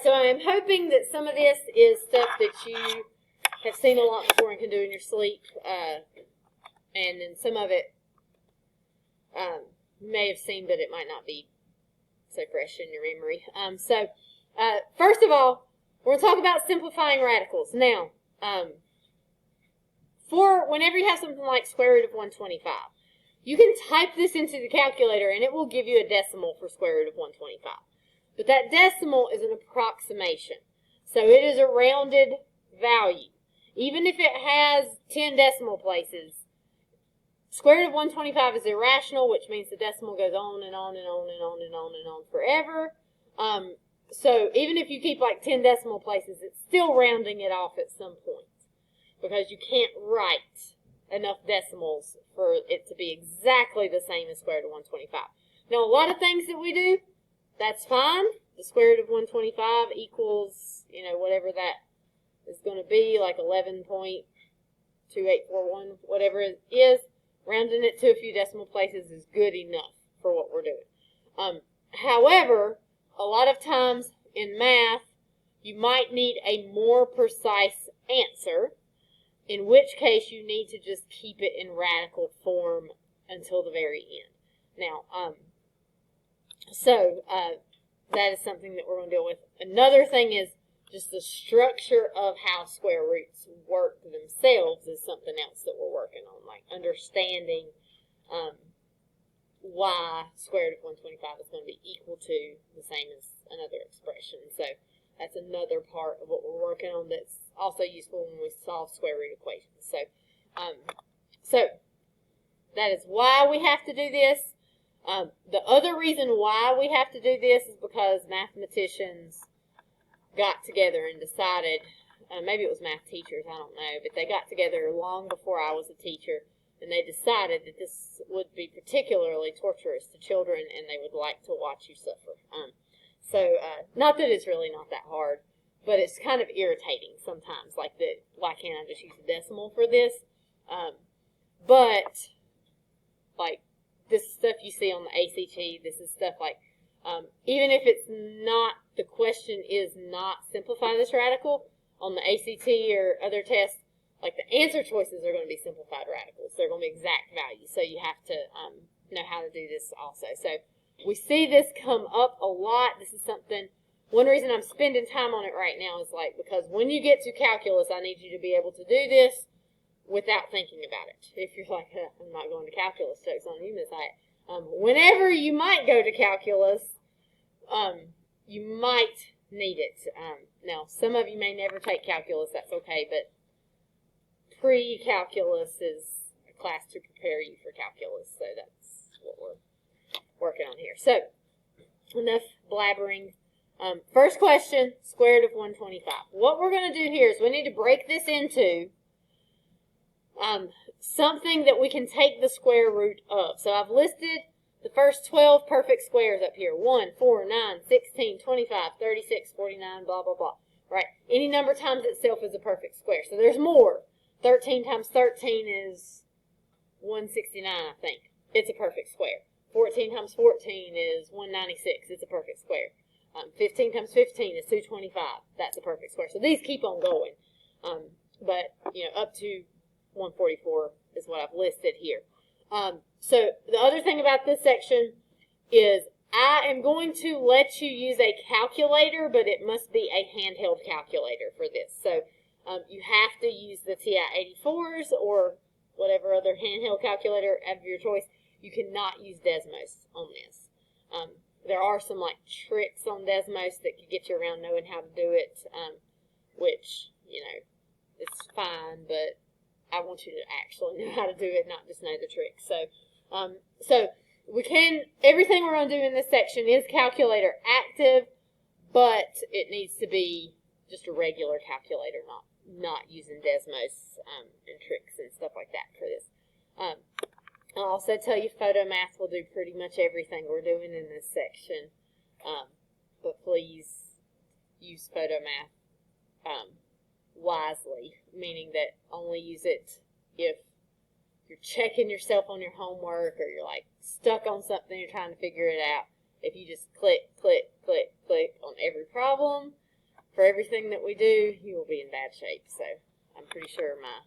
so I'm hoping that some of this is stuff that you have seen a lot before and can do in your sleep, and then some of it you may have seen, but it might not be so fresh in your memory. First of all, we're going to talk about simplifying radicals. Now, for whenever you have something like square root of 125, you can type this into the calculator and it will give you a decimal for square root of 125. But that decimal is an approximation. So it is a rounded value. Even if it has 10 decimal places, square root of 125 is irrational, which means the decimal goes on and on and on and on and on and on forever. So even if you keep like 10 decimal places, it's still rounding it off at some point, because you can't write enough decimals for it to be exactly the same as square root of 125. Now, a lot of things that we do, that's fine. The square root of 125 equals, whatever that is going to be, like 11.2841, whatever it is. Rounding it to a few decimal places is good enough for what we're doing. However, a lot of times in math, you might need a more precise answer, in which case you need to just keep it in radical form until the very end. Now, that is something that we're going to deal with. Another thing is just the structure of how square roots work themselves is something else that we're working on, like understanding why square root of 125 is going to be equal to the same as another expression. So that's another part of what we're working on that's also useful when we solve square root equations. So that is why we have to do this. The other reason why we have to do this is because mathematicians got together and decided, maybe it was math teachers, I don't know, but they got together long before I was a teacher, and they decided that this would be particularly torturous to children, and they would like to watch you suffer. Not that it's really not that hard, but it's kind of irritating sometimes, like that, why can't I just use a decimal for this? But, like, this is stuff you see on the ACT, this is stuff like, even if it's not, the question is not simplify this radical, on the ACT or other tests, like the answer choices are going to be simplified radicals. They're going to be exact values, so you have to know how to do this also. So we see this come up a lot. This is something, one reason I'm spending time on it right now is like, because when you get to calculus, I need you to be able to do this without thinking about it. If you're like, I'm not going to calculus, joke's on you, Miss Hyatt. Whenever you might go to calculus, you might need it. Now, some of you may never take calculus, that's okay, but pre-calculus is a class to prepare you for calculus, so that's what we're working on here. So, enough blabbering. First question, square root of 125. What we're going to do here is we need to break this into something that we can take the square root of. So I've listed the first 12 perfect squares up here. 1, 4, 9, 16, 25, 36, 49, blah, blah, blah. Right? Any number times itself is a perfect square. So there's more. 13 times 13 is 169, I think. It's a perfect square. 14 times 14 is 196. It's a perfect square. 15 times 15 is 225. That's a perfect square. So these keep on going. But, up to 144 is what I've listed here. So the other thing about this section is I am going to let you use a calculator, but it must be a handheld calculator for this. So you have to use the TI-84s or whatever other handheld calculator of your choice. You cannot use Desmos on this. There are some like tricks on Desmos that could get you around knowing how to do it, which, it's fine, but I want you to actually know how to do it, not just know the tricks. So we can, everything we're going to do in this section is calculator active, but it needs to be just a regular calculator, not using Desmos and tricks and stuff like that for this. I'll also tell you Photomath will do pretty much everything we're doing in this section, but please use Photomath wisely, meaning that only use it if you're checking yourself on your homework or you're like stuck on something, you're trying to figure it out. If you just click, click, click, click on every problem, for everything that we do, you will be in bad shape. So I'm pretty sure my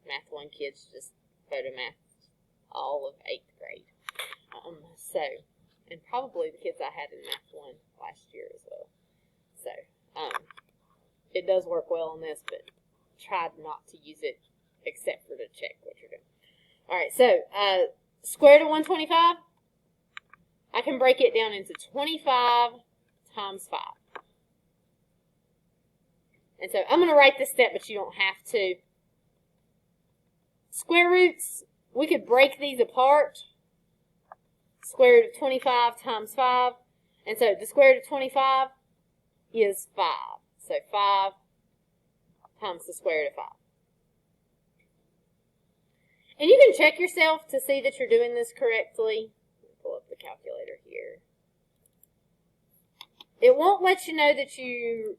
Math 1 kids just photomathed all of 8th grade. And probably the kids I had in Math 1 last year as well. So, it does work well on this, but try not to use it except for to check what you're doing. Alright, so, square root of 125, I can break it down into 25 times 5. And so, I'm going to write this step, but you don't have to. Square roots, we could break these apart. Square root of 25 times 5. And so the square root of 25 is 5. So 5 times the square root of 5. And you can check yourself to see that you're doing this correctly. Pull up the calculator here. It won't let you know that you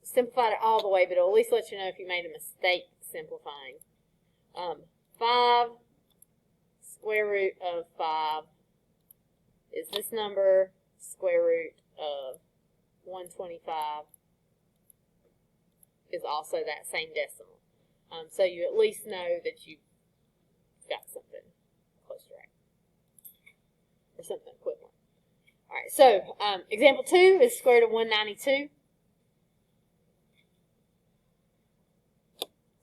simplified it all the way, but it'll at least let you know if you made a mistake simplifying. 5 square root of 5 is this number, square root of 125 is also that same decimal. So you at least know that you've got something close to right. Or something equivalent. Alright, so example 2 is square root of 192.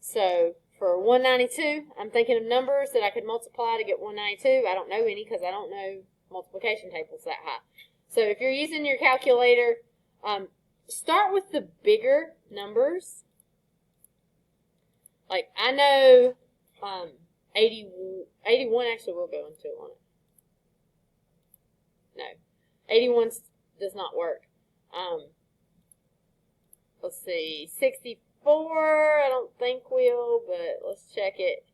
So for 192, I'm thinking of numbers that I could multiply to get 192. I don't know any because I don't know multiplication tables that high. So if you're using your calculator, start with the bigger numbers. Like I know 81 actually will go into it, won't it? No. 81 does not work. Let's see, 64 I don't think will, but let's check it.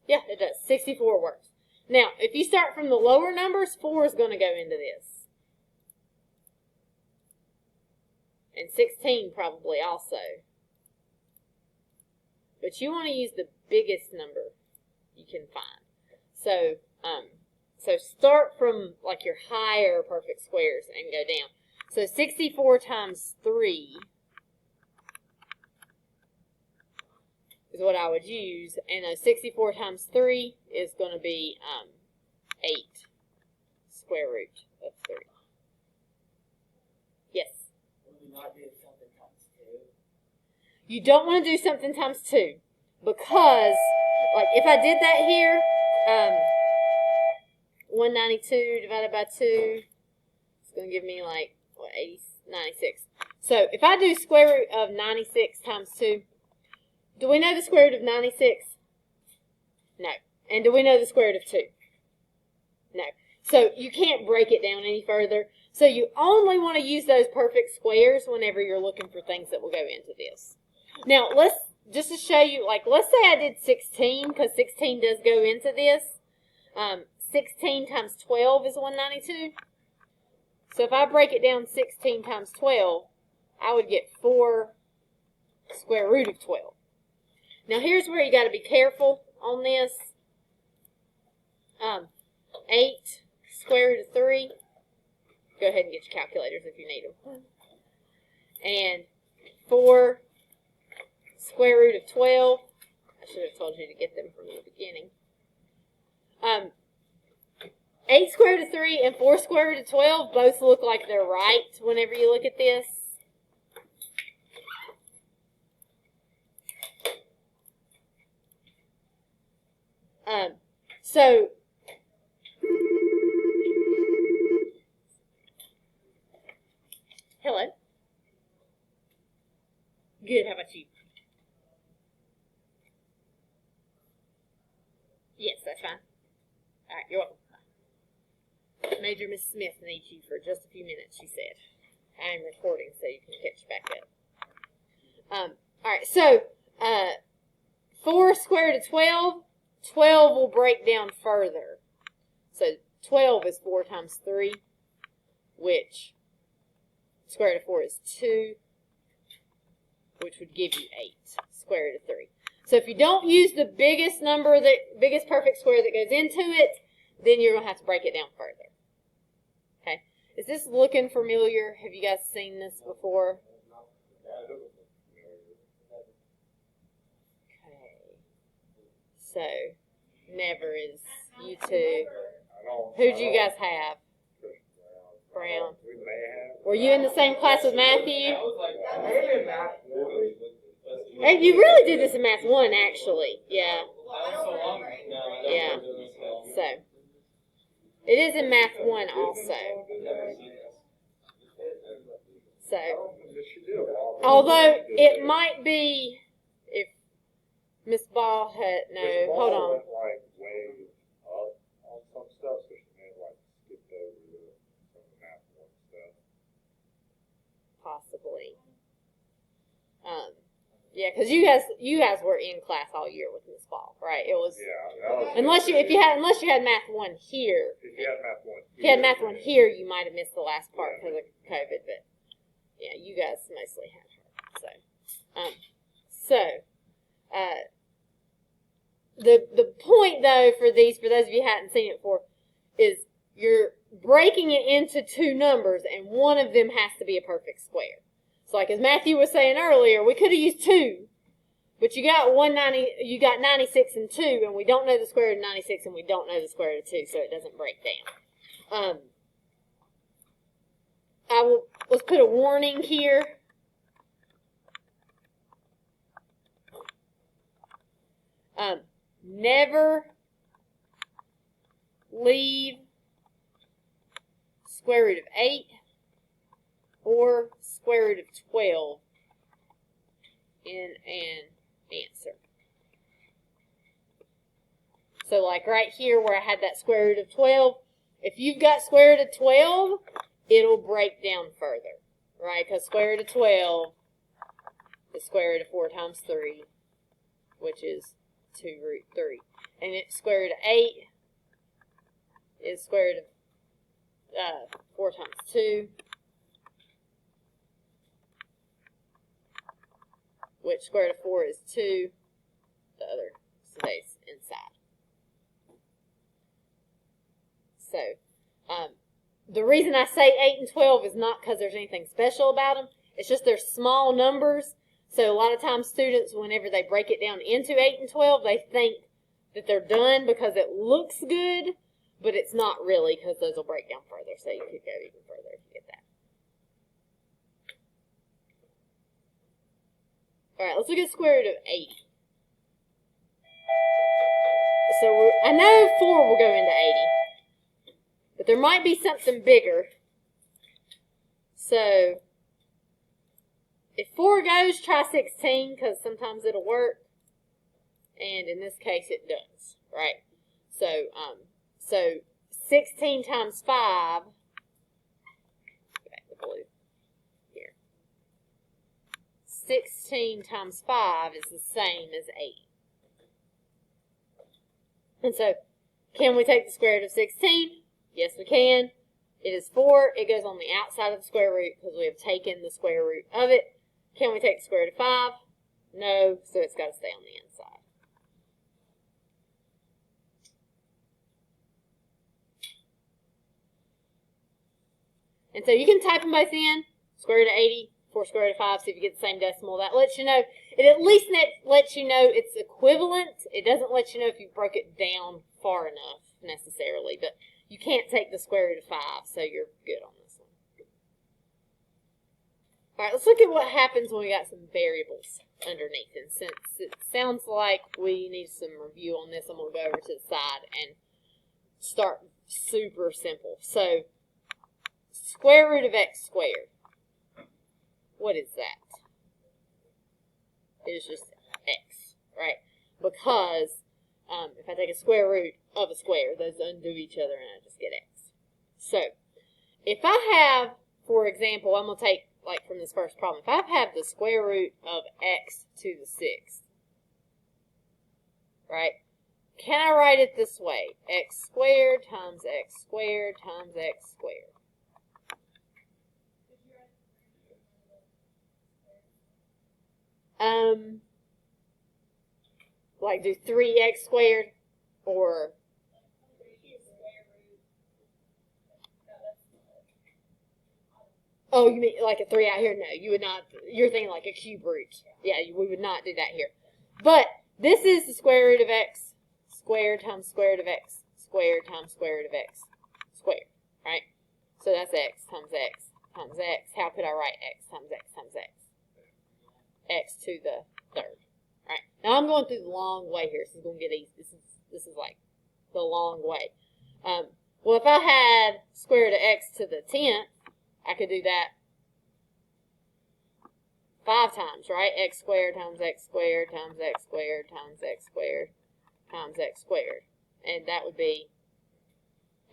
Yeah, it does. 64 works. Now, if you start from the lower numbers, 4 is going to go into this. And 16 probably also. But you want to use the biggest number you can find. So, so start from like your higher perfect squares and go down. So 64 times 3 is what I would use, and 64 times 3 is going to be 8 square root of 3. Yes? Would we not do something times 2? You don't want to do something times 2, because, like, if I did that here, 192 divided by 2, it's going to give me, like, what, 96. So, if I do square root of 96 times 2, do we know the square root of 96? No. And do we know the square root of 2? No. So you can't break it down any further. So you only want to use those perfect squares whenever you're looking for things that will go into this. Now, just to show you, like, let's say I did 16, because 16 does go into this. 16 times 12 is 192. So if I break it down 16 times 12, I would get 4 square root of 12. Now, here's where you got to be careful on this. 8 square root of 3. Go ahead and get your calculators if you need them. And 4 square root of 12. I should have told you to get them from the beginning. 8 square root of 3 and 4 square root of 12 both look like they're right whenever you look at this. So, hello. Good, how about you? Yes, that's fine. All right, you're welcome. Major Miss Smith needs you for just a few minutes, she said. I'm recording so you can catch back up. All right, so 4 square root of 12. 12 will break down further. So 12 is 4 times 3, which square root of 4 is 2, which would give you 8 square root of 3. So if you don't use the biggest number, the biggest perfect square that goes into it, then you're going to have to break it down further. Okay? Is this looking familiar? Have you guys seen this before? So, never is you two. Who'd you guys have? Brown. Were you in the same class with Matthew? Maybe math. Hey, you really did this in Math 1, actually. Yeah. Yeah. So, it is in Math 1 also. So, although it might be, if Miss Ball had, no, hold on. Like way up on some stuff, so she may have like skipped over some of the math one stuff. Possibly. Yeah, because you guys were in class all year with Miss Ball, right? It was unless you had Math 1 here. If you had math one, If you had Math 1 here, you might have missed the last part because of COVID, but yeah, you guys mostly had her. The point though for those of you who hadn't seen it before, is you're breaking it into two numbers, and one of them has to be a perfect square. So, like as Matthew was saying earlier, we could have used 2, but you got 96 and 2, and we don't know the square root of 96, and we don't know the square root of 2, so it doesn't break down. Let's put a warning here. Never leave square root of 8 or square root of 12 in an answer. So like right here where I had that square root of 12, if you've got square root of 12, it'll break down further, right? Because square root of 12 is square root of 4 times 3, which is 2 root 3. And square root of 8 is square root of 4 times 2, which square root of 4 is 2. The other stays inside. So, the reason I say 8 and 12 is not because there's anything special about them. It's just they're small numbers. So a lot of times students, whenever they break it down into 8 and 12, they think that they're done because it looks good, but it's not really, because those will break down further. So you could go even further if you get that. All right, let's look at square root of 8. So I know 4 will go into 80, but there might be something bigger. So if 4 goes, try 16, because sometimes it'll work. And in this case, it does, right? So 16 times 5, back to blue here. 16 times 5 is the same as 8. And so, can we take the square root of 16? Yes, we can. It is 4. It goes on the outside of the square root because we have taken the square root of it. Can we take the square root of 5? No, so it's got to stay on the inside. And so you can type them both in, square root of 80, 4 square root of 5, see if you get the same decimal. That lets you know, it at least lets you know it's equivalent. It doesn't let you know if you broke it down far enough, necessarily, but you can't take the square root of 5, so you're good on this one. All right, let's look at what happens when we got some variables underneath. And since it sounds like we need some review on this, I'm going to go over to the side and start super simple. So, square root of x squared. What is that? It is just x, right? Because if I take a square root of a square, those undo each other and I just get x. So, if I have, for example, I'm going to take, like from this first problem, if I have the square root of x to the 6th, right? Can I write it this way? X squared times x squared times x squared. Like do 3x squared, or oh, you mean like a 3 out here? No, you would not. You're thinking like a cube root. Yeah, we would not do that here. But this is the square root of x squared times square root of x squared times square root of x squared, right? So that's x times x times x. How could I write x times x times x? X to the third, right? Now I'm going through the long way here. This is going to get easy. This is like the long way. Well, if I had square root of x to the 10th, I could do that 5 times, right? X squared times x squared times x squared times x squared times x squared. And that would be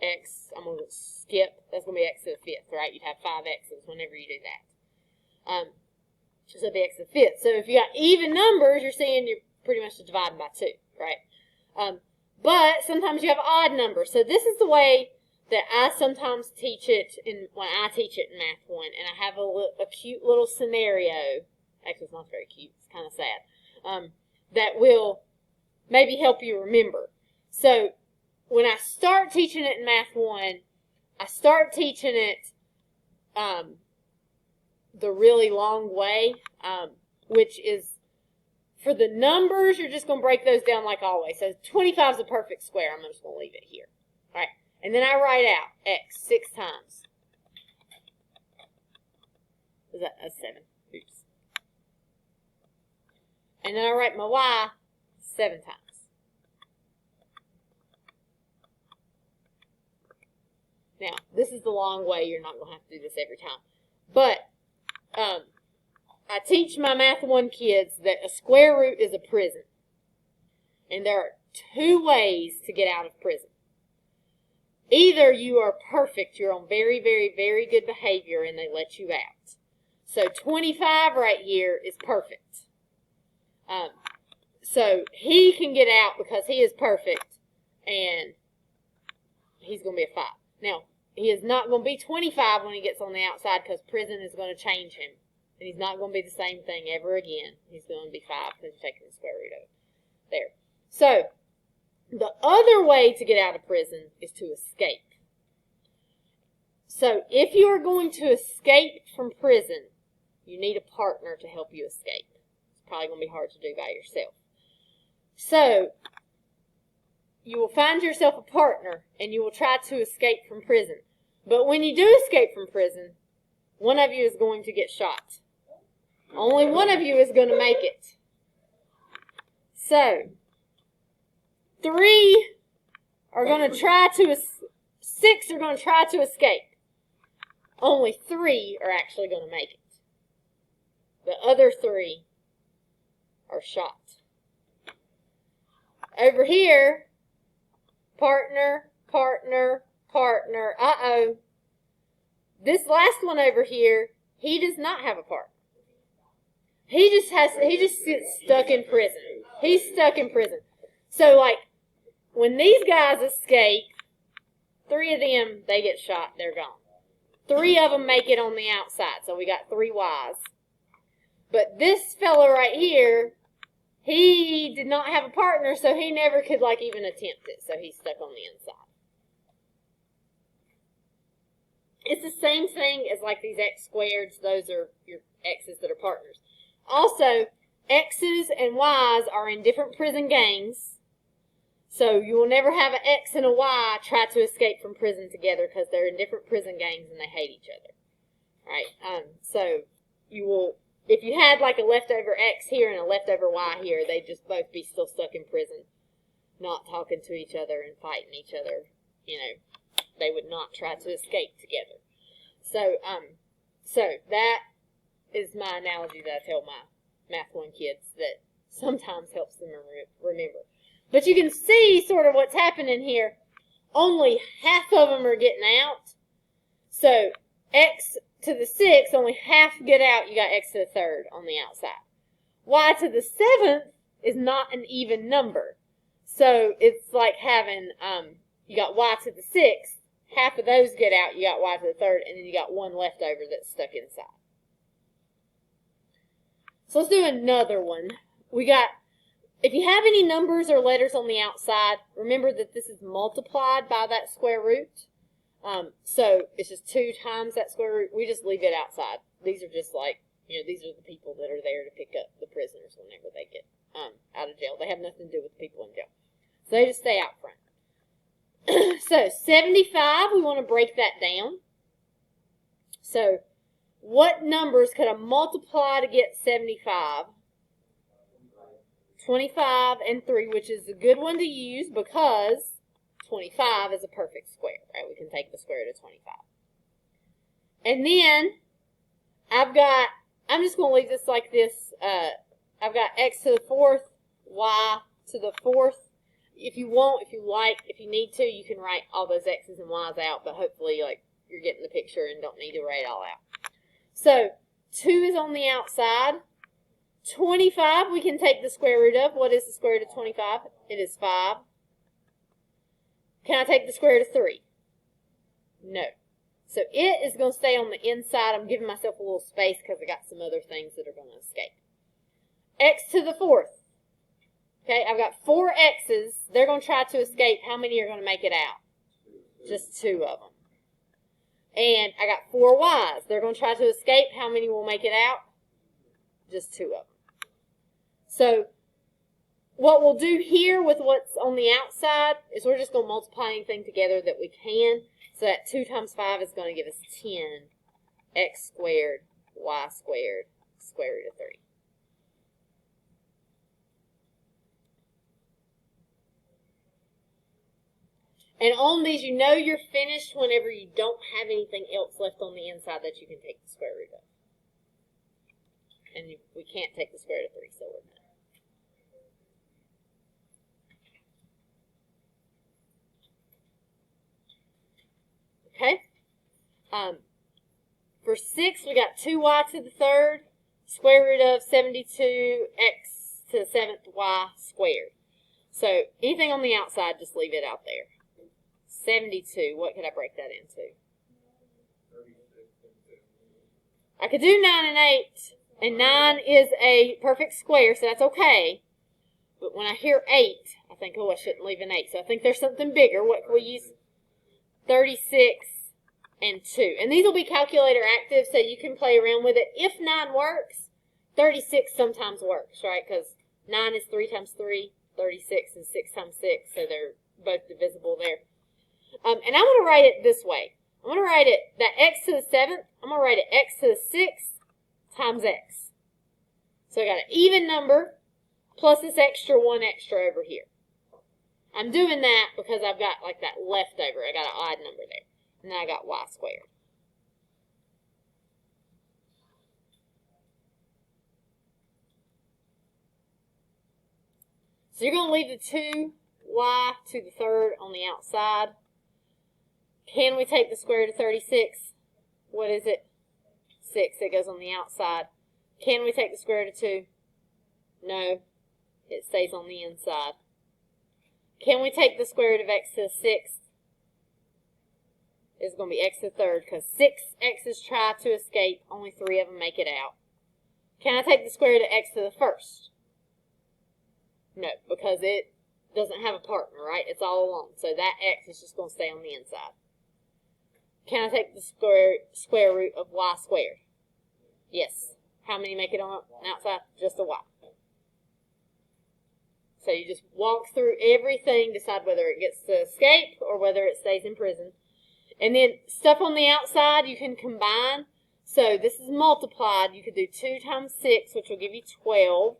x, I'm going to skip, that's going to be x to the 5th, right? You'd have 5 x's whenever you do that. So it'd be x to the 5th. So if you got even numbers, you're seeing you're pretty much dividing by 2, right? But sometimes you have odd numbers. So this is the way that I sometimes teach it when I teach it in Math 1. And I have a cute little scenario. Actually, it's not very cute. It's kind of sad. That will maybe help you remember. So when I start teaching it in Math 1, I start teaching it the really long way, which is for the numbers, you're just going to break those down like always. So 25 is a perfect square. I'm just going to leave it here. All right. And then I write out x 6 times. That's 7. Oops. And then I write my y 7 times. Now, this is the long way. You're not going to have to do this every time. But I teach my Math 1 kids that a square root is a prison. And there are 2 ways to get out of prison. Either you are perfect, you're on very, very, very good behavior, and they let you out. So 25 right here is perfect. So he can get out because he is perfect, and he's going to be a 5. Now, he is not going to be 25 when he gets on the outside because prison is going to change him. And he's not going to be the same thing ever again. He's going to be 5 because you're taking the square root of it. There. So, the other way to get out of prison is to escape. So, if you are going to escape from prison, you need a partner to help you escape. It's probably going to be hard to do by yourself. So, you will find yourself a partner and you will try to escape from prison. But when you do escape from prison, one of you is going to get shot. Only one of you is going to make it. So, 3 are going to try to, 6 are going to try to escape. Only 3 are actually going to make it. The other 3 are shot. Over here, partner, partner, partner. Uh-oh. This last one over here, he does not have a partner. He just gets stuck in prison. He's stuck in prison. So, like, when these guys escape, 3 of them, they get shot. They're gone. 3 of them make it on the outside. So we got 3 Ys. But this fellow right here, he did not have a partner, so he never could, like, even attempt it. So he's stuck on the inside. It's the same thing as, like, these x squareds. Those are your x's that are partners. Also, x's and y's are in different prison gangs. So you will never have an x and a y try to escape from prison together because they're in different prison gangs and they hate each other. Right? So you will, if you had like a leftover x here and a leftover y here, they'd just both be still stuck in prison, not talking to each other and fighting each other. You know, they would not try to escape together. So that is my analogy that I tell my Math 1 kids that sometimes helps them remember. But you can see sort of what's happening here. Only half of them are getting out. So x to the 6, only half get out. You got x to the third on the outside. Y to the 7th is not an even number. So it's like having, you got y to the 6th. Half of those get out. You got y to the third. And then you got one left over that's stuck inside. So let's do another one. We got, if you have any numbers or letters on the outside, remember that this is multiplied by that square root. So it's just 2 times that square root. We just leave it outside. These are just like, you know, these are the people that are there to pick up the prisoners whenever they get out of jail. They have nothing to do with the people in jail. So they just stay out front. So 75, we want to break that down. So what numbers could I multiply to get 75? 25 and 3, which is a good one to use because 25 is a perfect square, right? We can take the square root of 25. And then I'm just going to leave this like this. I've got x to the 4th, y to the 4th. If you want, if you like, if you need to, you can write all those x's and y's out, but hopefully like you're getting the picture and don't need to write it all out. So 2 is on the outside. 25 we can take the square root of. What is the square root of 25? It is 5. Can I take the square root of 3? No. So it is going to stay on the inside. I'm giving myself a little space because I got some other things that are going to escape. X to the 4th. Okay, I've got 4 x's. They're going to try to escape. How many are going to make it out? Just 2 of them. And I got 4 y's. They're going to try to escape. How many will make it out? Just 2 of them. So what we'll do here with what's on the outside is we're just going to multiply anything together that we can. So that 2 times 5 is going to give us 10 x squared y squared square root of 3. And on these, you know you're finished whenever you don't have anything else left on the inside that you can take the square root of. And we can't take the square root of 3, so we're done. Okay? For 6, we got 2y to the 3rd, square root of 72x to the 7th y squared. So anything on the outside, just leave it out there. 72, what could I break that into? 36 and 10. I could do 9 and 8, and 9 is a perfect square, so that's okay. But when I hear 8, I think, oh, I shouldn't leave an 8. So I think there's something bigger. What can we use? 36 and 2. And these will be calculator active, so you can play around with it. If 9 works, 36 sometimes works, right? Because 9 is 3 times 3, 36 is 6 times 6, so they're both divisible there. And I'm going to write it this way. I'm going to write it, that x to the 7th, I'm going to write it x to the 6th times x. So I got an even number plus this extra 1 extra over here. I'm doing that because I've got like that leftover. I got an odd number there. And then I got y squared. So you're going to leave the 2y to the 3rd on the outside. Can we take the square root of 36? What is it? 6. It goes on the outside. Can we take the square root of 2? No. It stays on the inside. Can we take the square root of x to the 6th? It's going to be x to the 3rd because 6 x's try to escape. Only 3 of them make it out. Can I take the square root of x to the 1st? No, because it doesn't have a partner, right? It's all alone. So that x is just going to stay on the inside. Can I take the square root of y squared? Yes. How many make it on the outside? Just a y. So you just walk through everything, decide whether it gets to escape or whether it stays in prison. And then stuff on the outside you can combine. So this is multiplied. You could do 2 times 6, which will give you 12.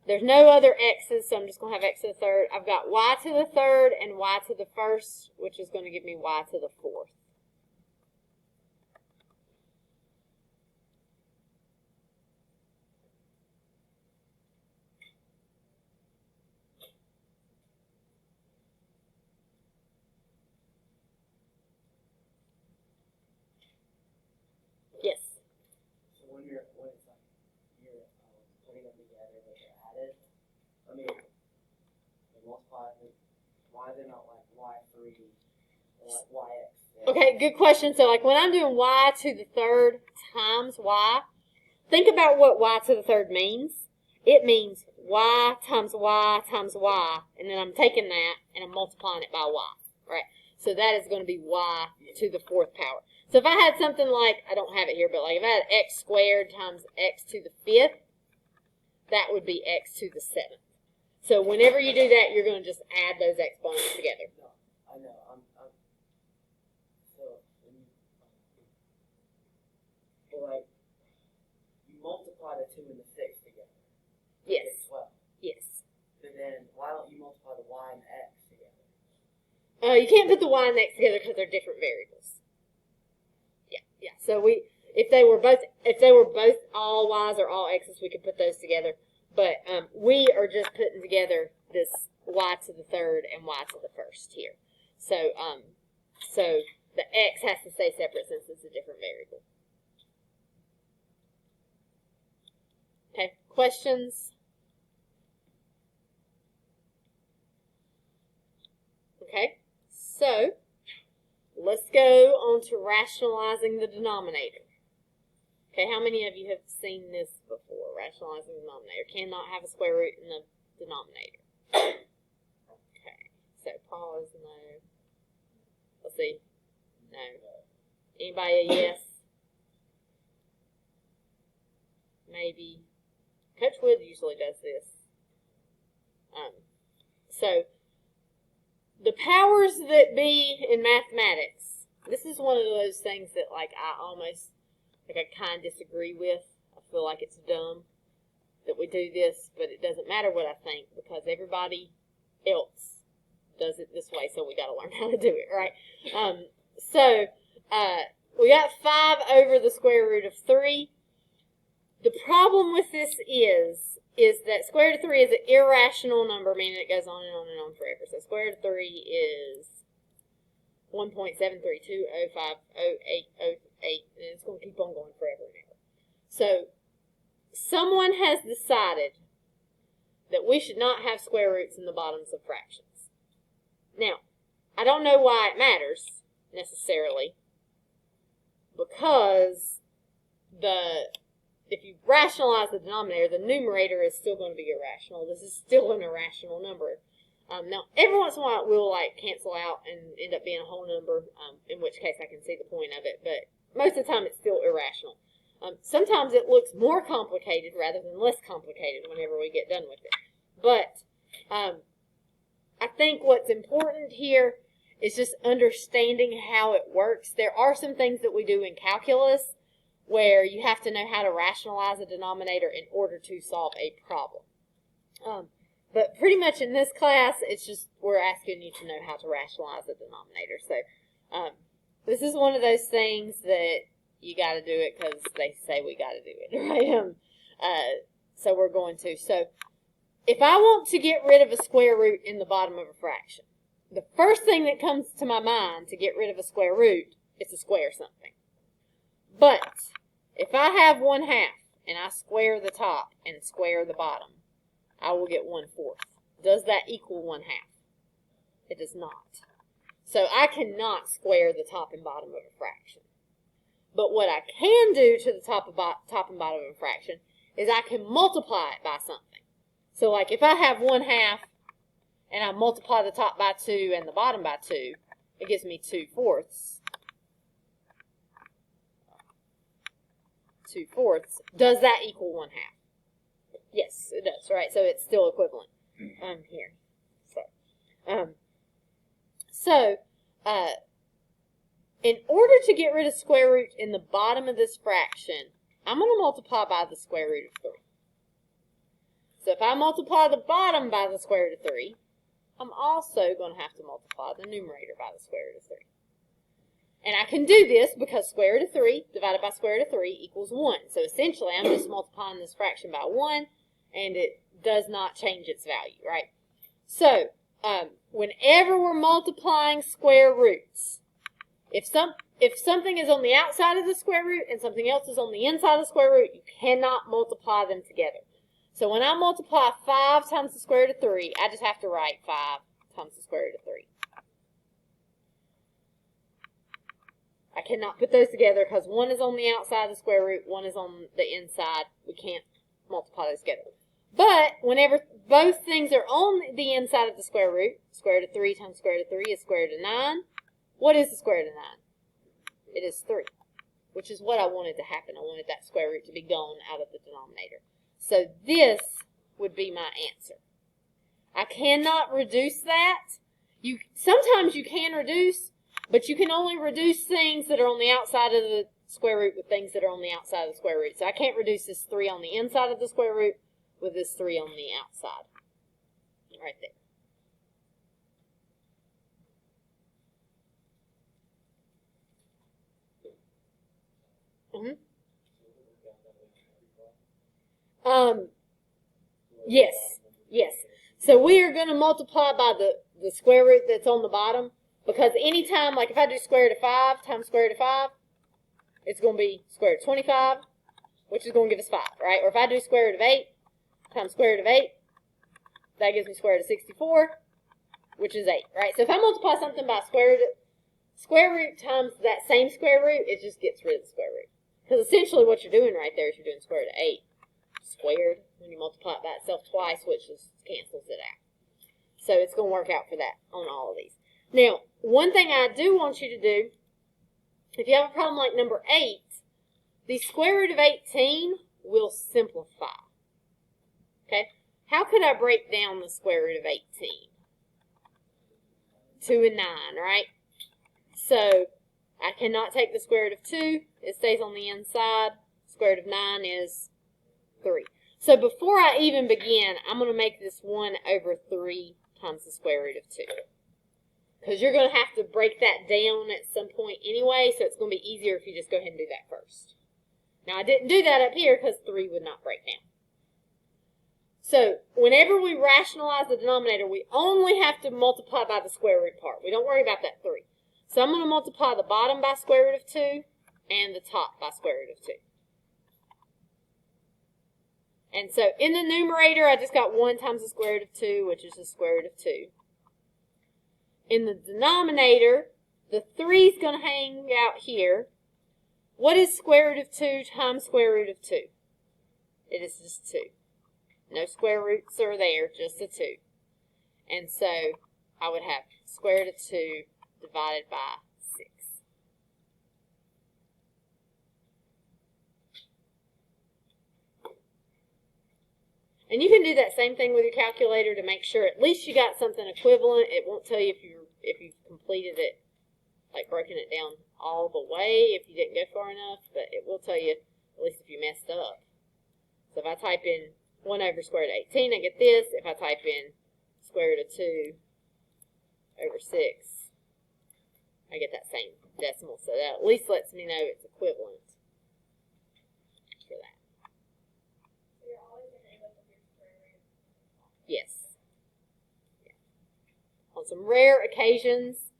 There's no other x's, so I'm just going to have x to the 3rd. I've got y to the 3rd and y to the 1st, which is going to give me y to the 4th. Yes. So when it's like you're putting them together, but they're added. I mean, they multiply. Why they're not like y3 or like yx? Okay, good question. So like when I'm doing y to the 3rd times y, think about what y to the 3rd means. It means y times y times y, and then I'm taking that and I'm multiplying it by y, right? So that is going to be y to the 4th power. So if I had something like, I don't have it here, but like if I had x squared times x to the 5th, that would be x to the 7th. So whenever you do that, you're going to just add those exponents together. No, I know. So when you, but like, you multiply the 2 and the 6 together. You Yes. get 12. Yes. But then why don't you multiply the y and the x together? You can't put the y and the x together because they're different variables. Yeah. So if they were both all y's or all x's, we could put those together. But we are just putting together this y to the third and y to the first here. So so the x has to stay separate since it's a different variable. Okay. Questions? Okay. So let's go on to rationalizing the denominator. Okay, how many of you have seen this before? Rationalizing the denominator. Cannot have a square root in the denominator. Okay, so pause, no. Let's see. No. Anybody a yes? Maybe. Coach Wood usually does this. So, the powers that be in mathematics. This is one of those things that, like, I kind of disagree with. I feel like it's dumb that we do this, but it doesn't matter what I think because everybody else does it this way, so we got to learn how to do it, right? We got 5 over the square root of 3. The problem with this is that square root of 3 is an irrational number, meaning it goes on and on and on forever. So square root of 3 is 1.732050808, and it's going to keep on going forever and ever. So someone has decided that we should not have square roots in the bottoms of fractions. Now, I don't know why it matters necessarily, because if you rationalize the denominator, the numerator is still going to be irrational. This is still an irrational number. Now, every once in a while, it will cancel out and end up being a whole number, in which case I can see the point of it, but most of the time it's still irrational. Sometimes it looks more complicated rather than less complicated whenever we get done with it. But I think what's important here is just understanding how it works. There are some things that we do in calculus where you have to know how to rationalize a denominator in order to solve a problem. But pretty much in this class, it's just we're asking you to know how to rationalize a denominator. So this is one of those things that you got to do it because they say we got to do it, right? So we're going to. So if I want to get rid of a square root in the bottom of a fraction, the first thing that comes to my mind to get rid of a square root is to square something. But if I have 1/2 and I square the top and square the bottom, I will get 1/4. Does that equal 1/2? It does not. So I cannot square the top and bottom of a fraction. But what I can do to the top and bottom of a fraction is I can multiply it by something. So like if I have 1/2 and I multiply the top by 2 and the bottom by 2, it gives me 2/4. 2/4. Does that equal 1/2? Yes, it does, right? So it's still equivalent here. In order to get rid of square root in the bottom of this fraction, I'm going to multiply by the square root of 3. So if I multiply the bottom by the square root of 3, I'm also going to have to multiply the numerator by the square root of 3. And I can do this because square root of 3 divided by square root of 3 equals 1. So essentially, I'm just multiplying this fraction by 1, and it does not change its value, right? So, whenever we're multiplying square roots, if something is on the outside of the square root and something else is on the inside of the square root, you cannot multiply them together. So when I multiply 5 times the square root of 3, I just have to write 5 times the square root of 3. I cannot put those together because one is on the outside of the square root, one is on the inside. We can't multiply those together. But whenever both things are on the inside of the square root of 3 times square root of 3 is square root of 9. What is the square root of 9? It is 3, which is what I wanted to happen. I wanted that square root to be gone out of the denominator. So this would be my answer. I cannot reduce that. Sometimes you can reduce, but you can only reduce things that are on the outside of the square root with things that are on the outside of the square root. So I can't reduce this 3 on the inside of the square root with this 3 on the outside. Right there. Yes. So we are going to multiply by the square root that's on the bottom, because anytime, like if I do square root of 5 times square root of 5, it's going to be square root of 25, which is going to give us 5, right? Or if I do square root of 8 times square root of 8, that gives me square root of 64, which is 8, right? So if I multiply something by square root times that same square root, it just gets rid of the square root. Because essentially what you're doing right there is you're doing square root of 8 squared when you multiply it by itself twice, which just cancels it out. So it's going to work out for that on all of these. Now, one thing I do want you to do, if you have a problem like number 8, the square root of 18 will simplify. Okay? How could I break down the square root of 18? 2 and 9, right? So I cannot take the square root of 2. It stays on the inside. Square root of 9 is 3. So before I even begin, I'm going to make this 1 over 3 times the square root of 2. Because you're going to have to break that down at some point anyway, so it's going to be easier if you just go ahead and do that first. Now, I didn't do that up here because 3 would not break down. So whenever we rationalize the denominator, we only have to multiply by the square root part. We don't worry about that 3. So I'm going to multiply the bottom by square root of 2 and the top by square root of 2. And so in the numerator, I just got 1 times the square root of 2, which is the square root of 2. In the denominator, the 3 is going to hang out here. What is square root of 2 times square root of 2? It is just 2. No square roots are there, just a 2. And so I would have square root of 2 divided by 6. And you can do that same thing with your calculator to make sure at least you got something equivalent. It won't tell you if you've completed it, like broken it down all the way if you didn't go far enough, but it will tell you at least if you messed up. So if I type in 1 over square root of 18, I get this. If I type in square root of 2 over 6, I get that same decimal. So that at least lets me know it's equivalent for that. Yes. Yeah. On some rare occasions,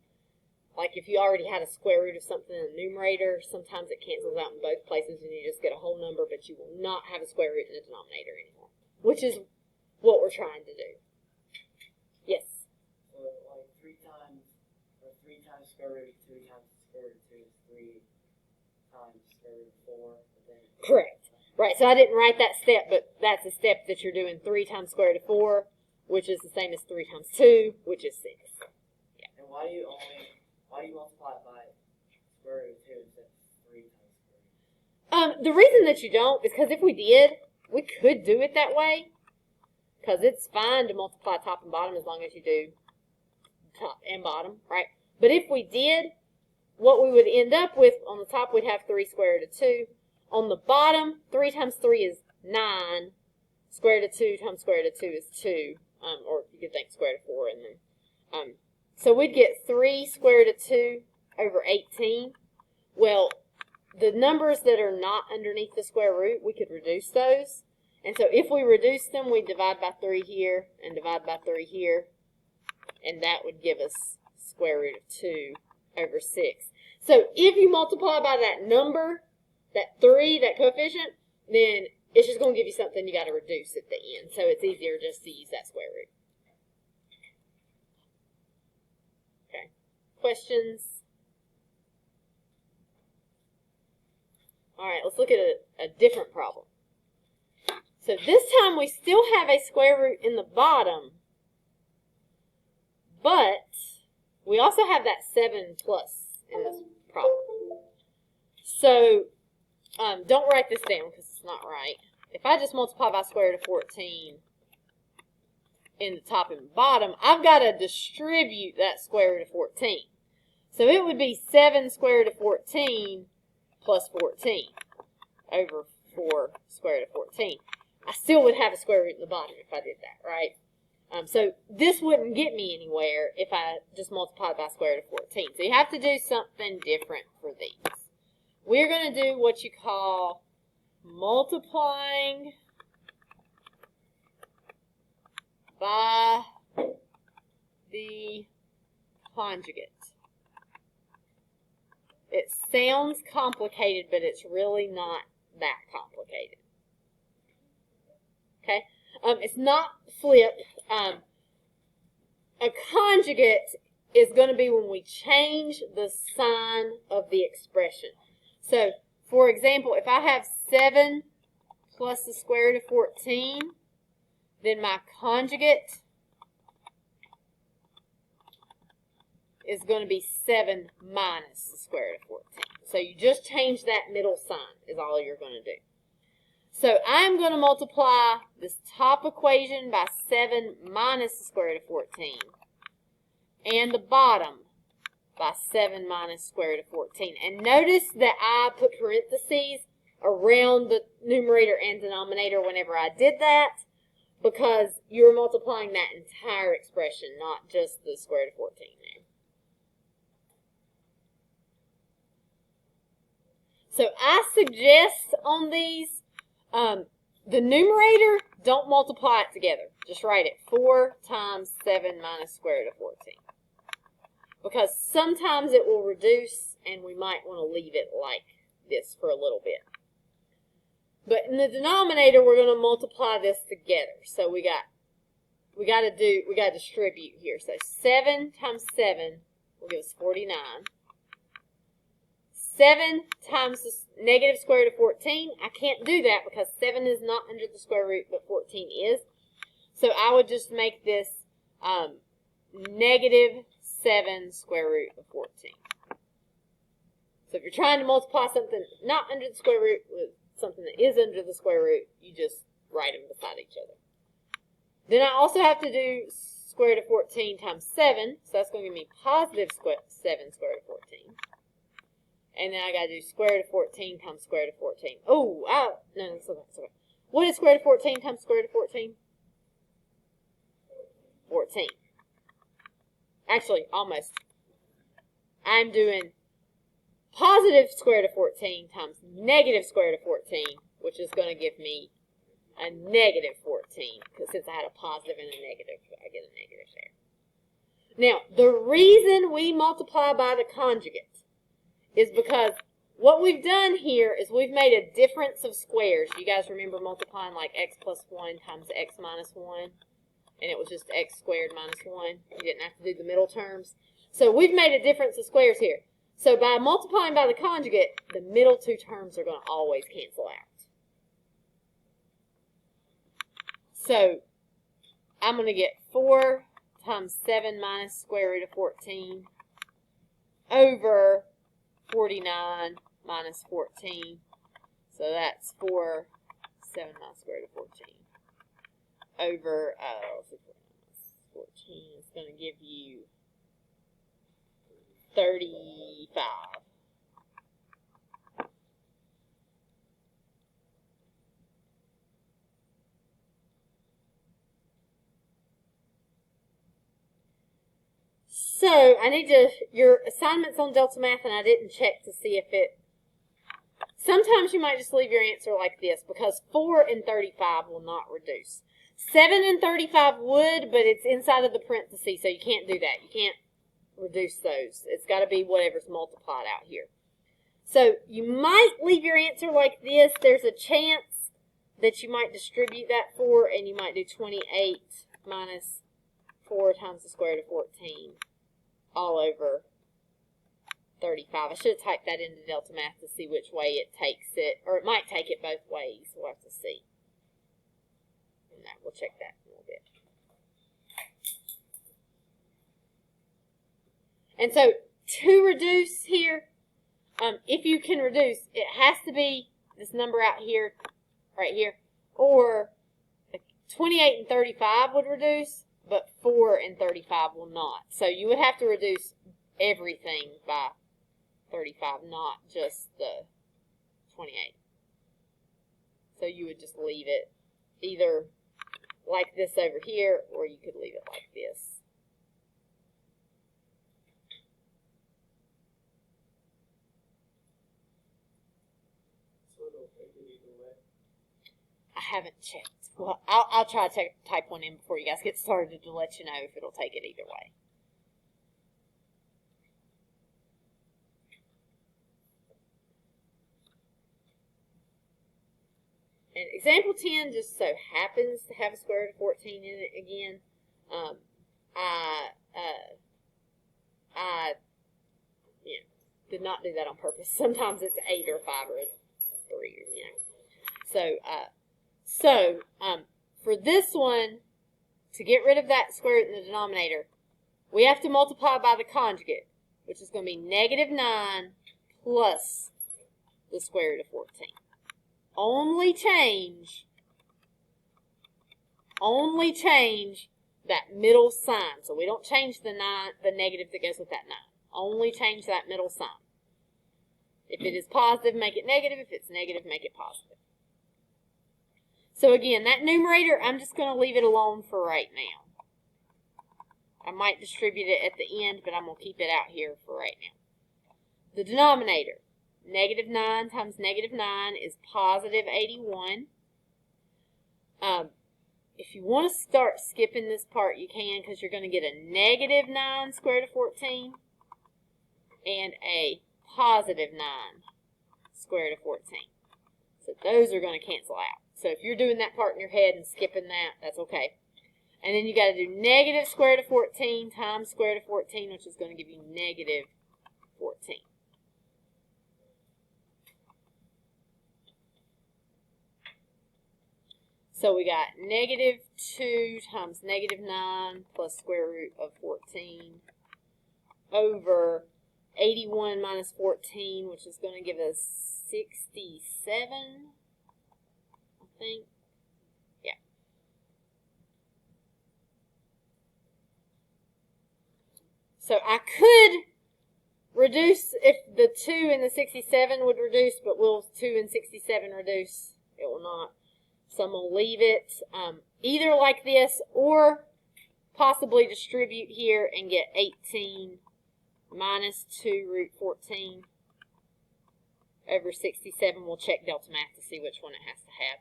like if you already had a square root of something in the numerator, sometimes it cancels out in both places and you just get a whole number, but you will not have a square root in the denominator anymore, which is what we're trying to do. Yes? So like 3 times square root of 2 times square root of 2 is 3 times square root of 4. But then Correct. Right, so I didn't write that step, but that's a step that you're doing 3 times square root of 4, which is the same as 3 times 2, which is 6. Yeah. And why do you multiply it by square root of 2 instead of 3 times square root? The reason that you don't is because if we did, we could do it that way. Because it's fine to multiply top and bottom as long as you do top and bottom, right? But if we did, what we would end up with, on the top we'd have 3 square root of 2. On the bottom, 3 times 3 is 9. Square root of 2 times square root of 2 is 2. Or you could think square root of 4. And then, so we'd get 3 square root of 2 over 18. Well, the numbers that are not underneath the square root, we could reduce those. And so if we reduce them, we divide by 3 here and divide by 3 here. And that would give us square root of 2 over 6. So if you multiply by that number, that 3, that coefficient, then it's just going to give you something you got to reduce at the end. So it's easier just to use that square root. Okay. Questions? All right, let's look at a different problem. So this time we still have a square root in the bottom, but we also have that 7 plus in this problem. So don't write this down because it's not right. If I just multiply by square root of 14, in the top and bottom, I've got to distribute that square root of 14. So it would be 7 square root of 14 plus 14 over 4 square root of 14. I still would have a square root in the bottom if I did that, right? So this wouldn't get me anywhere if I just multiplied by square root of 14. So you have to do something different for these. We're going to do what you call multiplying by the conjugate. It sounds complicated, but it's really not that complicated. Okay? It's not flip. A conjugate is going to be when we change the sign of the expression. So, for example, if I have 7 plus the square root of 14, then my conjugate is going to be 7 minus the square root of 14. So you just change that middle sign is all you're going to do. So I'm going to multiply this top equation by 7 minus the square root of 14 and the bottom by 7 minus the square root of 14. And notice that I put parentheses around the numerator and denominator whenever I did that because you're multiplying that entire expression, not just the square root of 14 there. So I suggest on these, the numerator, don't multiply it together. Just write it 4 times 7 minus square root of 14. Because sometimes it will reduce and we might want to leave it like this for a little bit. But in the denominator, we're going to multiply this together. So we got to distribute here. So 7 times 7 will give us 49. 7 times the negative square root of 14, I can't do that because 7 is not under the square root, but 14 is. So I would just make this negative 7 square root of 14. So if you're trying to multiply something not under the square root with something that is under the square root, you just write them beside each other. Then I also have to do square root of 14 times 7, so that's going to give me positive 7 square root of 14. And then I got to do square root of 14 times square root of 14. Oh, no, it's okay. What is square root of 14 times square root of 14? 14. Actually, almost. I'm doing positive square root of 14 times negative square root of 14, which is going to give me a negative 14. Because since I had a positive and a negative, I get a negative there. Now, the reason we multiply by the conjugate is because what we've done here is we've made a difference of squares. You guys remember multiplying like x plus 1 times x minus 1? And it was just x squared minus 1. You didn't have to do the middle terms. So we've made a difference of squares here. So by multiplying by the conjugate, the middle two terms are going to always cancel out. So I'm going to get 4 times 7 minus square root of 14 over 49 minus 14. So that's 4, 7 minus square root of 14. Over, 14 is going to give you 35. So, I need to, your assignment's on Delta Math, and I didn't check to see if it, sometimes you might just leave your answer like this, because 4 and 35 will not reduce. 7 and 35 would, but it's inside of the parentheses, so you can't do that. You can't reduce those. It's got to be whatever's multiplied out here. So, you might leave your answer like this. There's a chance that you might distribute that 4, and you might do 28 minus 4 times the square root of 14. All over 35. I should have typed that into Delta Math to see which way it takes it, or it might take it both ways. We'll have to see. And that, we'll check that in a little bit. And so, to reduce here, if you can reduce, it has to be this number out here, right here, or 28 and 35 would reduce, but 4 and 35 will not. So you would have to reduce everything by 35, not just the 28. So you would just leave it either like this over here, or you could leave it like this. So it'll take it either way. I haven't checked. Well, I'll try to type one in before you guys get started to let you know if it'll take it either way. And example 10 just so happens to have a square root of 14 in it again. I did not do that on purpose. Sometimes it's 8 or 5 or 3, So for this one, to get rid of that square root in the denominator, we have to multiply by the conjugate, which is going to be negative 9 plus the square root of 14. Only change that middle sign. So we don't change the negative that goes with that 9. Only change that middle sign. If it is positive, make it negative. If it's negative, make it positive. So again, that numerator, I'm just going to leave it alone for right now. I might distribute it at the end, but I'm going to keep it out here for right now. The denominator, negative 9 times negative 9 is positive 81. If you want to start skipping this part, you can, because you're going to get a negative 9 square root of 14 and a positive 9 square root of 14. So those are going to cancel out. So if you're doing that part in your head and skipping that, that's okay. And then you got to do negative square root of 14 times square root of 14, which is going to give you negative 14. So we got negative 2 times negative 9 plus square root of 14 over 81 minus 14, which is going to give us 67, I think. Yeah. So I could reduce, if the 2 and the 67 would reduce, but will 2 and 67 reduce? It will not. So I'm going to leave it either like this or possibly distribute here and get 18 minus 2 root 14 over 67. We'll check delta math to see which one it has to have.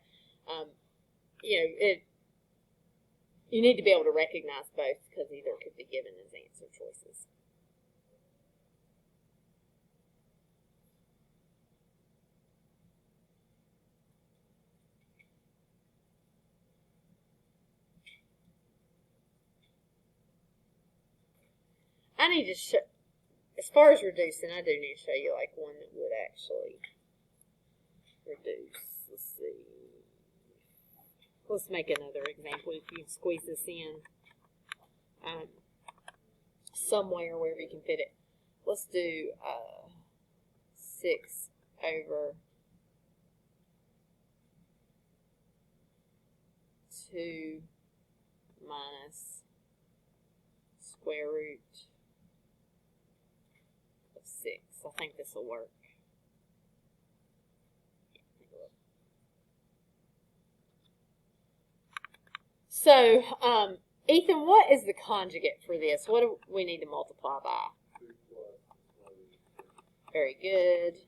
You need to be able to recognize both because either could be given as answer choices. I need to show, as far as reducing, I do need to show you like one that would actually reduce. Let's see. Let's make another example if you squeeze this in somewhere, wherever you can fit it. Let's do 6 over 2 minus square root of 6. I think this will work. So, Ethan, what is the conjugate for this? What do we need to multiply by? Very good.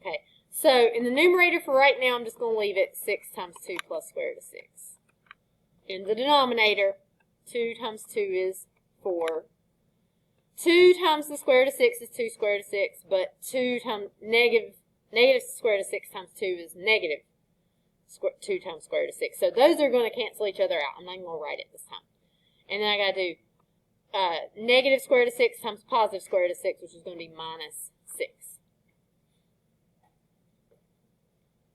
Okay, so in the numerator for right now, I'm just going to leave it 6 times 2 plus square root of 6. In the denominator, 2 times 2 is 4. 2 times the square root of 6 is 2 square root of 6, but 2 times negative square root of 6 times 2 is negative 2 times square root of 6. So those are going to cancel each other out. I'm not even going to write it this time. And then I got to do negative square root of 6 times positive square root of 6, which is going to be minus 6.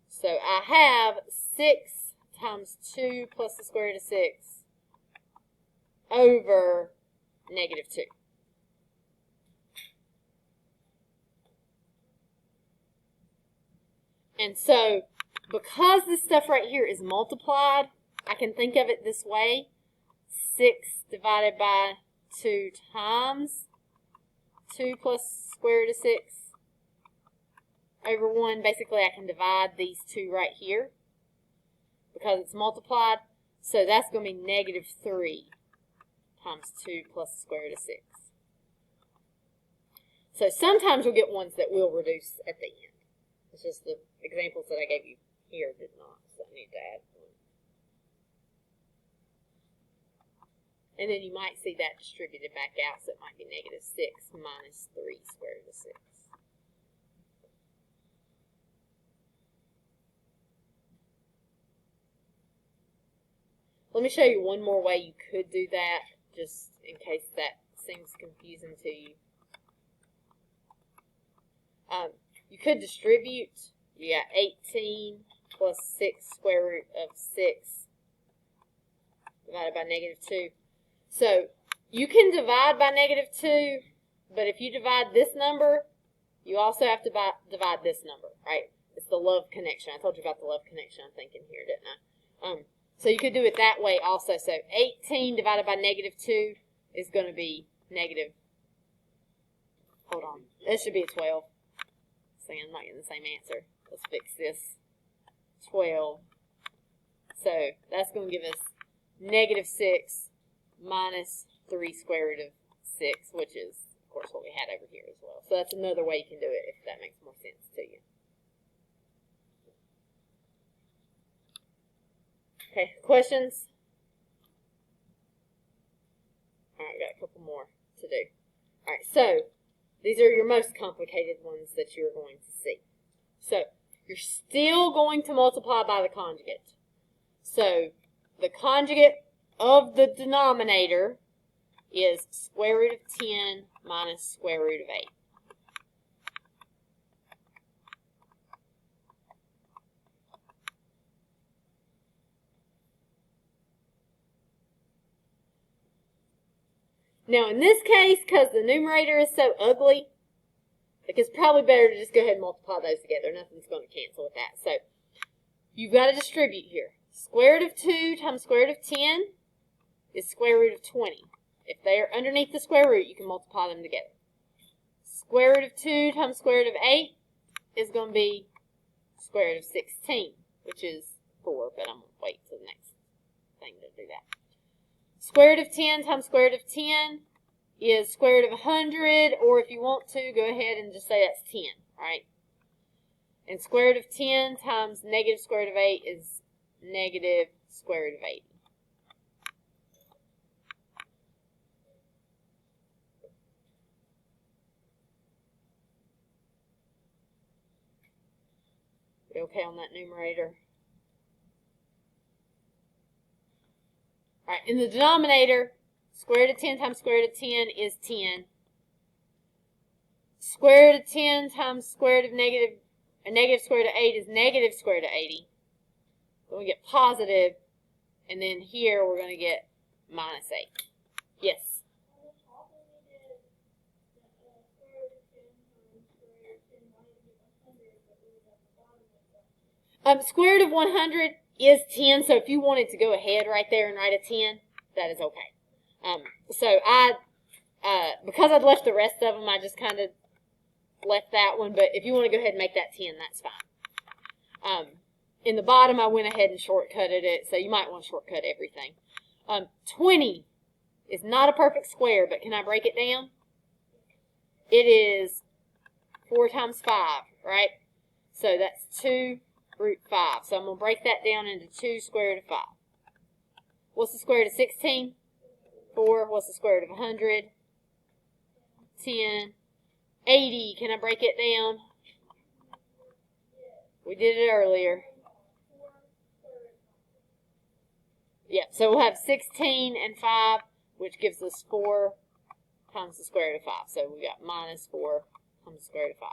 So I have 6 times 2 plus the square root of 6 over negative 2. And so because this stuff right here is multiplied, I can think of it this way. 6 divided by 2 times 2 plus square root of 6 over 1. Basically, I can divide these two right here because it's multiplied. So that's going to be negative 3 times 2 plus the square root of 6. So sometimes you'll get ones that will reduce at the end. It's just the examples that I gave you here did not, so I need to add one. And then you might see that distributed back out, so it might be negative 6 minus 3 square root of 6. Let me show you one more way you could do that, just in case that seems confusing to you. You could distribute. You got 18 plus 6 square root of 6 divided by negative 2. So you can divide by negative 2, but if you divide this number, you also have to divide this number, right? It's the love connection. I told you about the love connection, I'm thinking here, didn't I? So you could do it that way also. So 18 divided by negative 2 is going to be negative. Hold on. This should be a 12. See, I'm not getting the same answer. Let's fix this. 12. So that's going to give us negative 6 minus 3 square root of 6, which is, of course, what we had over here as well. So that's another way you can do it if that makes more sense to you. Okay, questions? All right, got a couple more to do. All right, so these are your most complicated ones that you're going to see. So you're still going to multiply by the conjugate. So the conjugate of the denominator is square root of 10 minus square root of 8. Now, in this case, because the numerator is so ugly, it's probably better to just go ahead and multiply those together. Nothing's going to cancel with that. So, you've got to distribute here. Square root of 2 times square root of 10 is square root of 20. If they are underneath the square root, you can multiply them together. Square root of 2 times square root of 8 is going to be square root of 16, which is 4, but I'm going to wait till the next thing to do that. Square root of 10 times square root of 10 is square root of 100, or if you want to, go ahead and just say that's 10, right? And square root of 10 times negative square root of 8 is negative square root of 80. You okay on that numerator? All right, in the denominator, square root of 10 times square root of 10 is 10. Square root of 10 times square root of negative square root of 8 is negative square root of 80. Then we get positive, and then here we're going to get minus 8. Yes? Square root of 100 is 10, so if you wanted to go ahead right there and write a 10, that is okay. So because I'd left the rest of them, I just kind of left that one, but if you want to go ahead and make that 10, that's fine. In the bottom, I went ahead and shortcutted it, so you might want to shortcut everything. 20 is not a perfect square, but can I break it down? It is 4 times 5, right? So that's 2 root 5. So I'm going to break that down into 2 square root of 5. What's the square root of 16? 4. What's the square root of 100? 10. 80. Can I break it down? We did it earlier. Yeah, so we'll have 16 and 5, which gives us 4 times the square root of 5. So we got minus 4 times the square root of 5.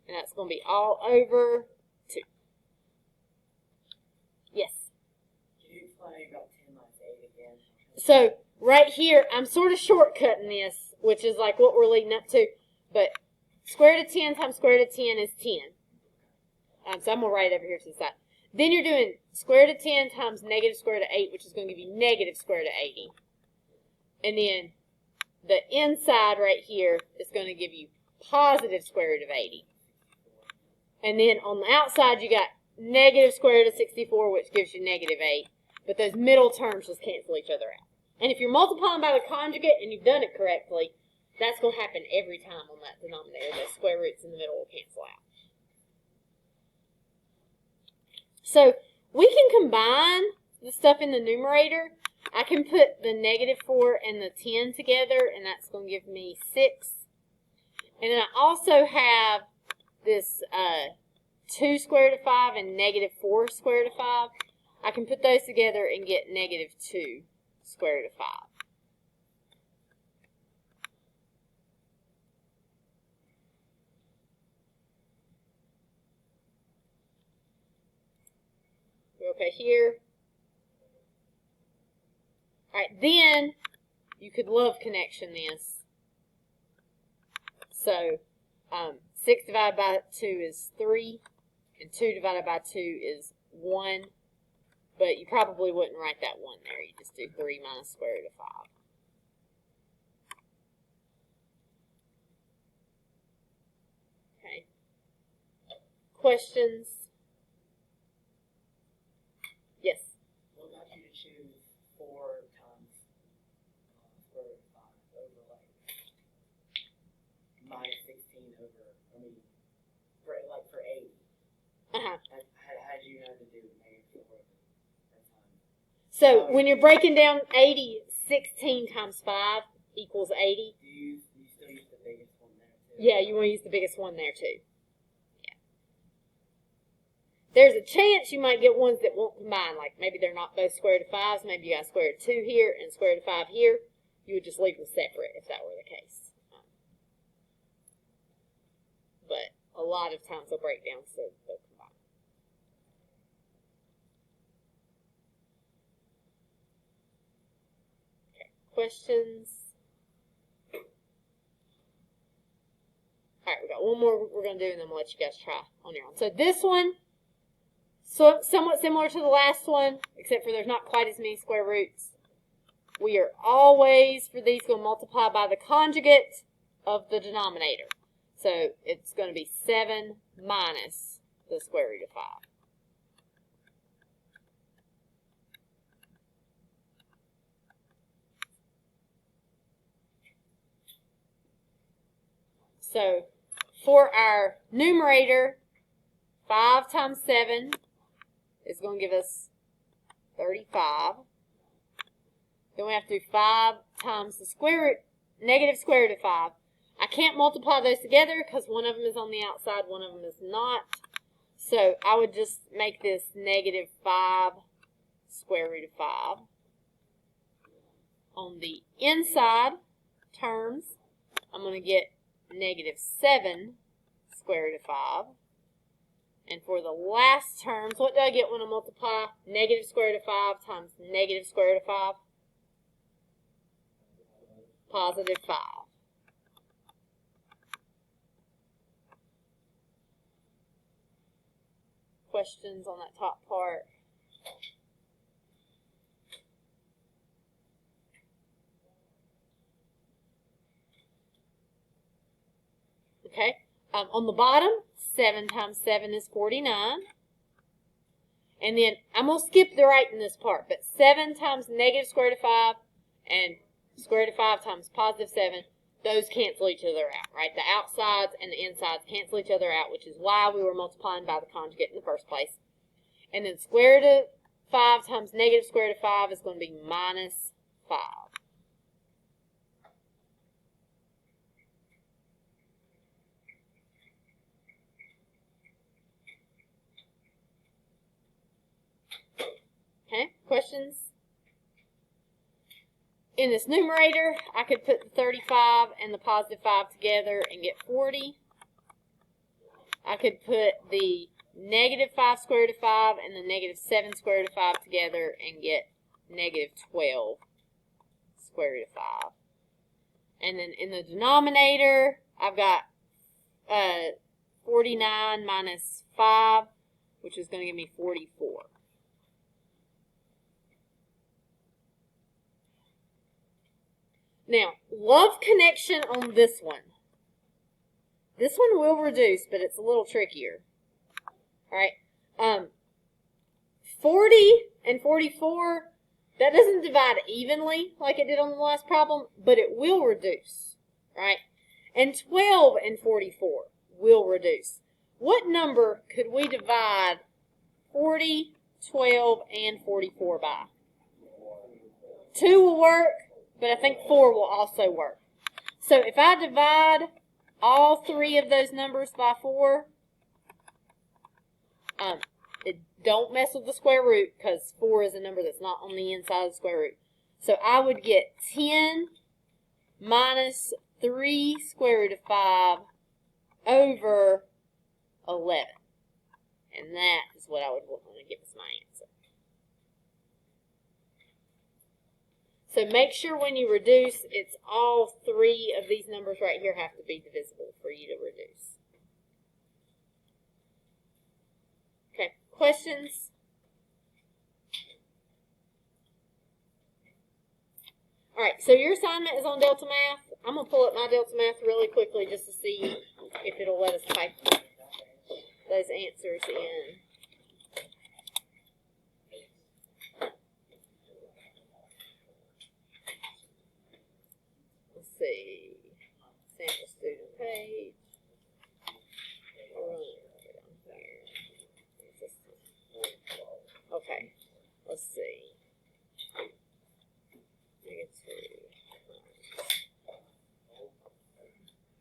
And that's going to be all over 2. Yes? Can you explain about 10 minus 8 again? So right here, I'm sort of shortcutting this, which is like what we're leading up to. But square root of 10 times square root of 10 is 10. So I'm going to write it over here to the side. Then you're doing square root of 10 times negative square root of 8, which is going to give you negative square root of 80. And then the inside right here is going to give you positive square root of 80. And then on the outside, you got negative square root of 64, which gives you negative 8. But those middle terms just cancel each other out. And if you're multiplying by the conjugate and you've done it correctly, that's going to happen every time on that denominator. The square roots in the middle will cancel out. So we can combine the stuff in the numerator. I can put the negative 4 and the 10 together, and that's going to give me 6. And then I also have this 2 square root of 5 and negative 4 square root of 5. I can put those together and get negative 2 square root of 5. Okay, here. All right, then you could love connection this. So 6 divided by 2 is 3, and 2 divided by 2 is 1. But you probably wouldn't write that 1 there. You just do 3 minus square root of 5. Okay. Questions? Yes. What got you to choose 4 times square root of 5 over minus 16 over, for 80? Uh-huh. How did you know to do negative 4 that time? So when you're breaking down 80, 16 times 5 equals 80. Do you still use the biggest one there too? Yeah, you want to use the biggest one there too. Yeah. There's a chance you might get ones that won't combine, like maybe they're not both square root of 5s, maybe you got square root of 2 here and square root of 5 here. You would just leave them separate if that were the case. But a lot of times they'll break down so they'll combine. Okay, questions? All right, we got one more we're going to do, and then we'll let you guys try on your own. So this one, somewhat similar to the last one, except for there's not quite as many square roots. We are always, for these, going to multiply by the conjugate of the denominator. So it's going to be 7 minus the square root of 5. So for our numerator, 5 times 7 is going to give us 35. Then we have to do 5 times the square root, negative square root of 5. I can't multiply those together because one of them is on the outside, one of them is not. So I would just make this negative 5 square root of 5. On the inside terms, I'm going to get negative 7 square root of 5. And for the last terms, what do I get when I multiply negative square root of 5 times negative square root of 5? Positive 5. Questions on that top part? Okay. On the bottom, 7 times 7 is 49. And then I'm going to skip the writing this part, but 7 times negative square root of 5 and square root of 5 times positive 7, those cancel each other out, right? The outsides and the insides cancel each other out, which is why we were multiplying by the conjugate in the first place. And then square root of 5 times negative square root of 5 is going to be minus 5. Okay, questions? In this numerator, I could put the 35 and the positive 5 together and get 40. I could put the negative 5 square root of 5 and the negative 7 square root of 5 together and get negative 12 square root of 5. And then in the denominator, I've got 49 minus 5, which is going to give me 44. Now, love connection on this one. This one will reduce, but it's a little trickier. All right. 40 and 44, that doesn't divide evenly like it did on the last problem, but it will reduce, right? And 12 and 44 will reduce. What number could we divide 40, 12, and 44 by? 2 will work, but I think 4 will also work. So if I divide all 3 of those numbers by 4, don't mess with the square root because 4 is a number that's not on the inside of the square root. So I would get 10 minus 3 square root of 5 over 11. And that is what I would want to give us my answer. So make sure when you reduce, it's all 3 of these numbers right here have to be divisible for you to reduce. Okay, questions? All right, so your assignment is on Delta Math. I'm going to pull up my Delta Math really quickly just to see if it'll let us type those answers in. Let's see. Sample student page. Okay, let's see. -2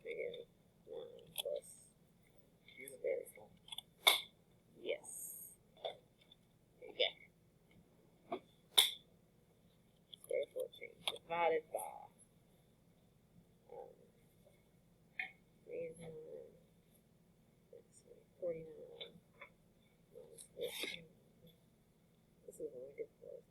negative 1 plus very small. Yes. There you go. Square 14 divided by -9, 49 minus 14. This is really difficult.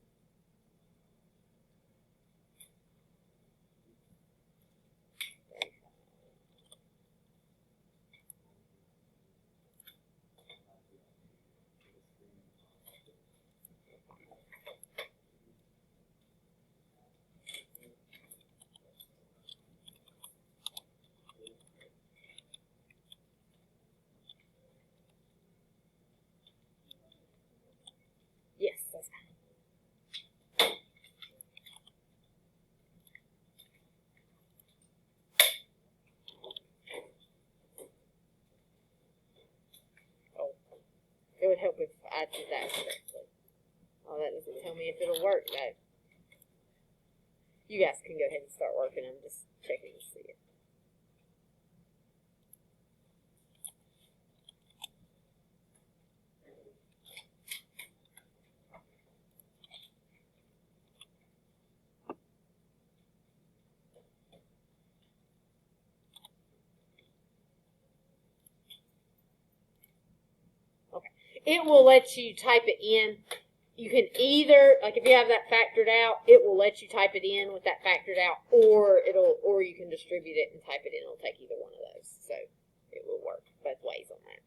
Yes, that's fine. Oh, it would help if I did that correctly. Oh, that doesn't tell me if it'll work, though. You guys can go ahead and start working. I'm just checking to see it. It will let you type it in. You can either, like if you have that factored out, it will let you type it in with that factored out, or you can distribute it and type it in. It'll take either one of those. So it will work both ways on that.